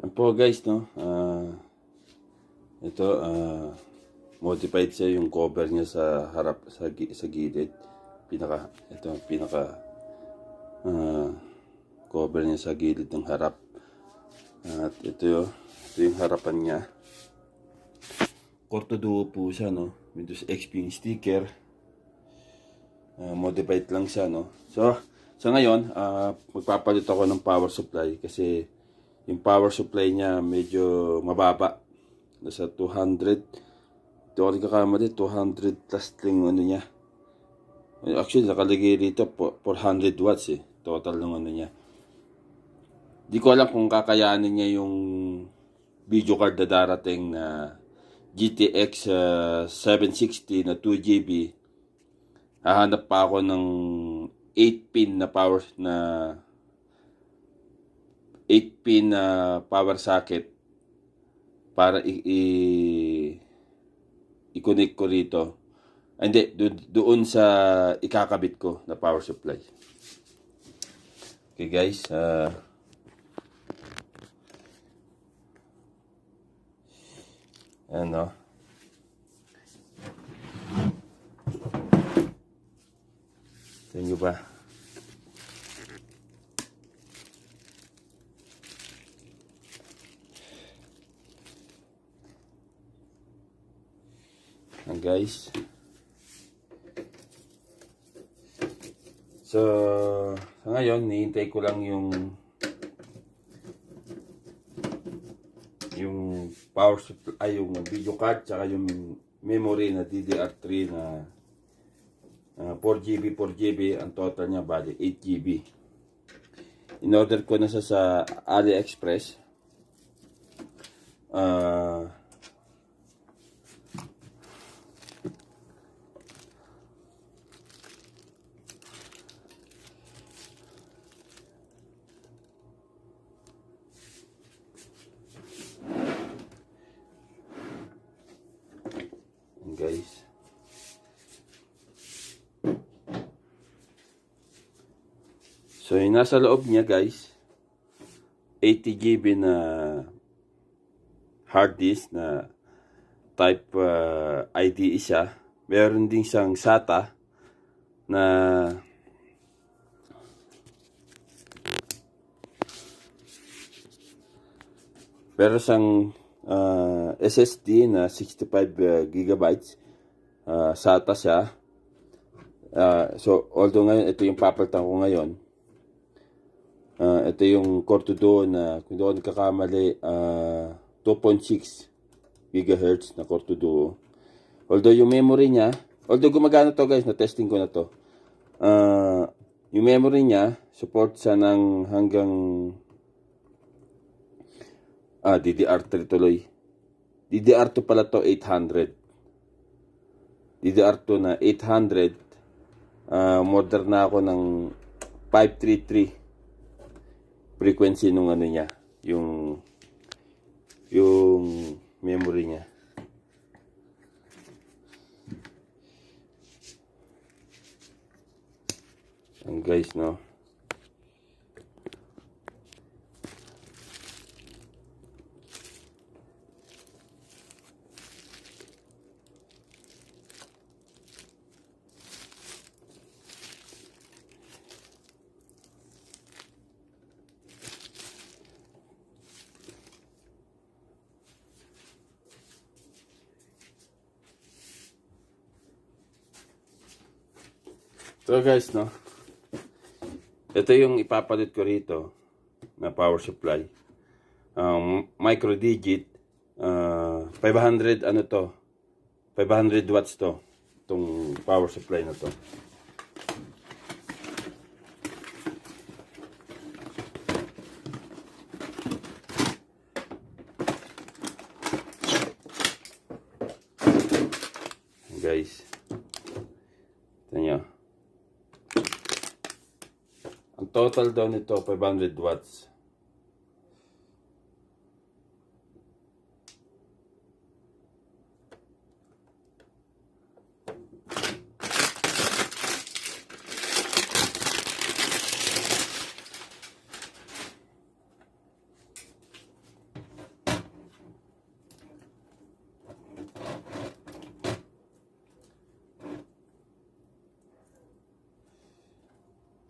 Yan po guys, no? Ito, modified siya yung cover niya sa harap, sa gilid. Pinaka ah, cover niya sa gilid ng harap. At ito yung harapan niya. Corto Duo po siya, no? Windows XP yung sticker. Modified lang siya, no? So, sa ngayon, magpapalit ako ng power supply kasi yung power supply niya medyo mababa. Nasa 200. Ito ako nagkakamali, 200 plus lang ano niya. Actually, nakalagay rito 400 watts eh. Total ng ano niya. Di ko alam kung kakayanin niya yung video card na darating na GTX 760 na 2GB. Hahanap pa ako ng 8-pin na power socket para i-connect ko rito. Hindi, doon sa ikakabit ko na power supply. Okay guys, ano, sa inyo ba? Guys, so sa ngayon nihintay ko lang yung power supply, yung video card tsaka yung memory na DDR3 na 4GB. Ang total niya bali 8GB. In order ko na sa AliExpress. Guys, so yung nasa loob niya guys, 80GB na hard disk na type IDE siya. Meron din siyang SATA na SSD na 65GB. SATA siya. So although ngayon ito yung papalitan ko ngayon, ito yung Corto Duo na kung doon nagkakamali 2.6 GHz na Corto Duo. Although yung memory niya, although gumagana to guys, na testing ko na to, yung memory niya support sa ng hanggang DDR3 tuloy. DDR2 pala to 800. DDR2 na 800. Modern na ako ng 533 frequency nung ano niya, yung memory niya. Ang guys, no. So guys, no, ito yung ipapalit ko rito na power supply. Micro digit, 500 ano to, 500 watts to, itong power supply na to. Guys, ito nyo. Ang total daw nito 500 watts.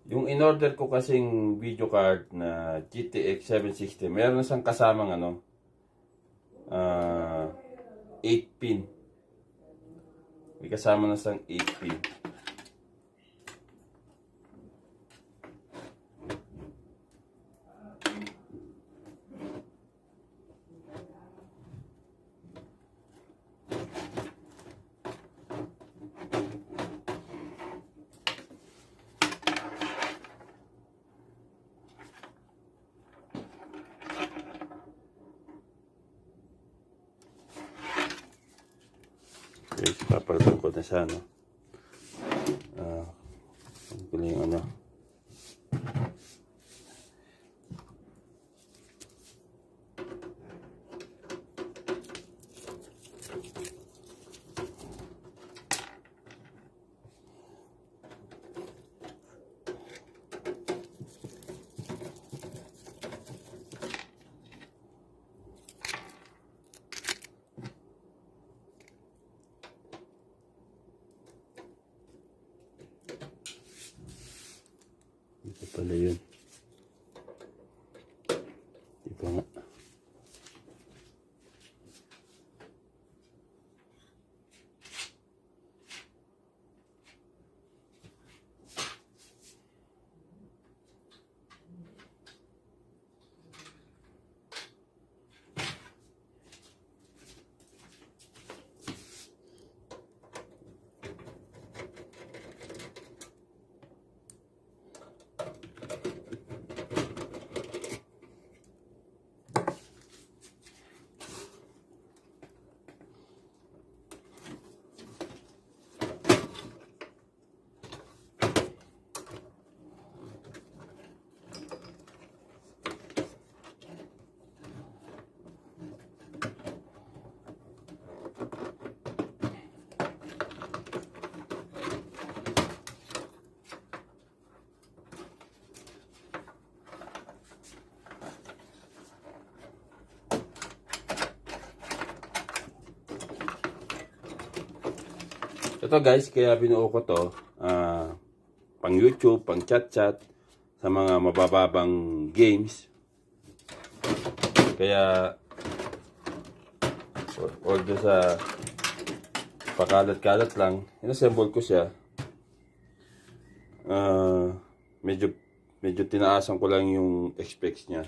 Yung in-order ko kasing video card na GTX 760, meron na siyang kasamang ano, 8 pin. May kasama na siyang 8 pin. Okay, papalitan ko na siya, no? Ang galing, ano. Ito pala yun. Ito nga. Ito guys, kaya binuo ko to, pang YouTube, pang chat-chat, sa mga mabababang games. Kaya, order sa pakalat-kalat lang, inassemble ko siya. Medyo tinaasan ko lang yung specs niya.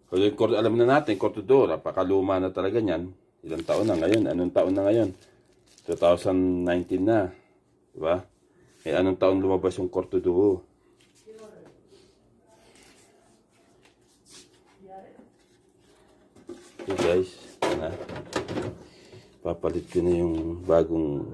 Kaya alam na natin, Cortador, napakaluma na talaga niyan. Ilang taon na ngayon? Anong taon na ngayon? 2019 na, di ba? Eh, anong taon lumabas yung Cortador? So guys, papalit ko na yung bagong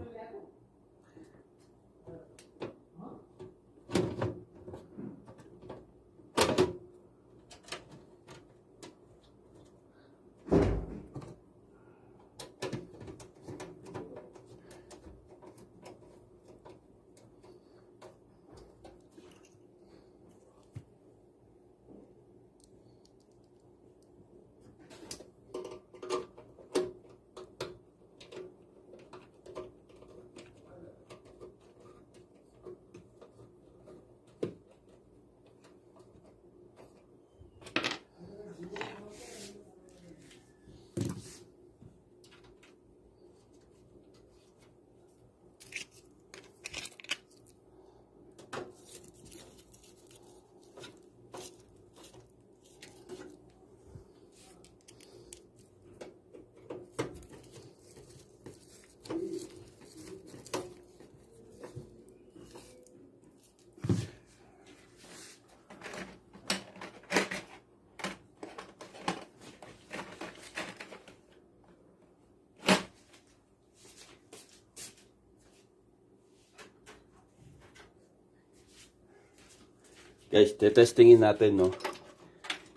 guys, testingin natin, no,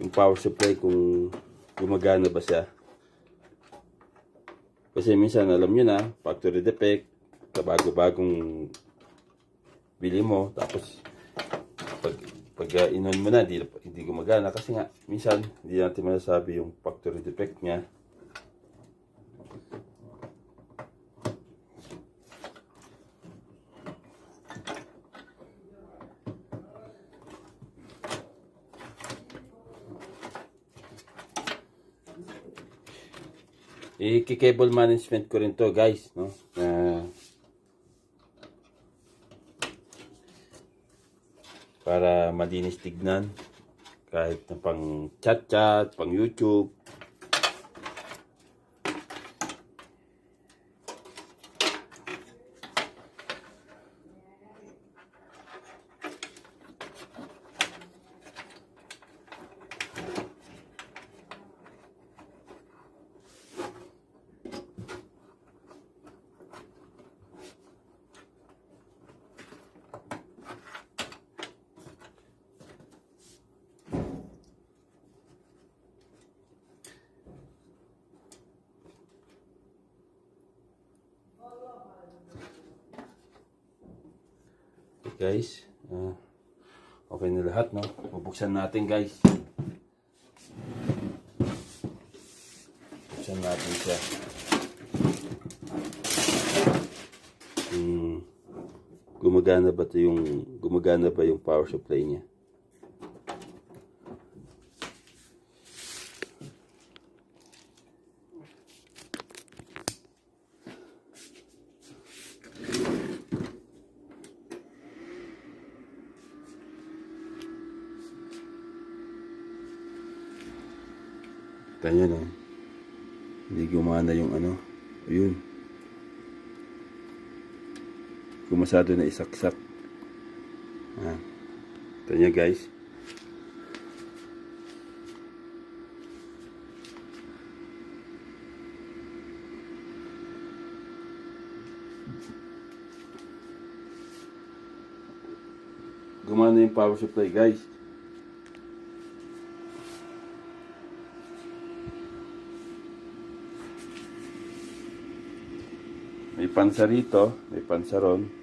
yung power supply kung gumagana ba siya. Kasi minsan alam nyo na, factory defect, kabago-bagong bili mo, tapos pag inon mo na, hindi gumagana. Kasi nga, minsan hindi natin masasabi yung factory defect niya. I-cable management ko rin to, guys, no? Para malinis tignan kahit na pang chat, pang YouTube. Guys, okay na lahat, no? Bubuksan natin, guys. Buksan natin siya. Gumagana ba yung power supply niya? Tanya na. Hindi gumana yung ano. Ayun. Kumasado na isaksak. Tanya, guys. Gumana yung power supply, guys. May pansa rito, may pansa ron.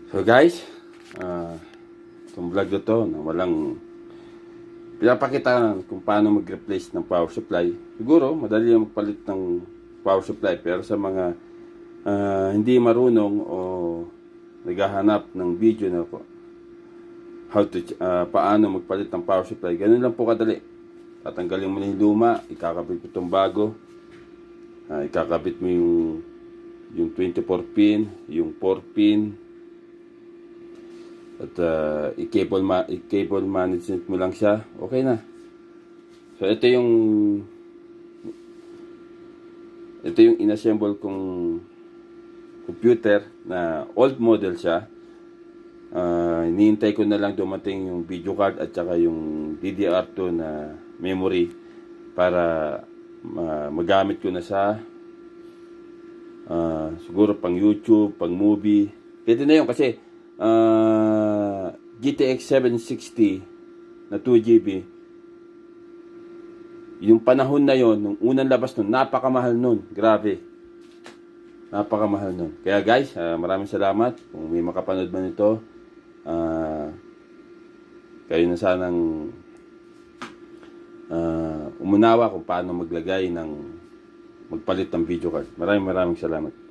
So guys, itong vlog na to, na walang pinapakita kung paano mag-replace ng power supply. Siguro, madali lang magpalit ng power supply, pero sa mga hindi marunong o naghahanap ng video na po, paano magpalit ng power supply, ganun lang po kadali. Tatanggalin mo na yung luma, ikakabit mo itong bago, ikakabit mo yung 24 pin, yung 4 pin, at i-cable management mo lang siya, okay na. So ito yung inassemble kong computer na old model siya. Hinihintay ko na lang dumating yung video card at saka yung DDR2 na memory para magamit ko na sa siguro pang YouTube, pang movie. Pwede na yun kasi GTX 760 na 2GB, yung panahon na yon, nung unang labas nun, napakamahal nun. Grabe, napakamahal nun. Kaya guys, maraming salamat kung may makapanood man ito. Kayo na sanang umunawa kung paano magpalit ng video card. Maraming salamat.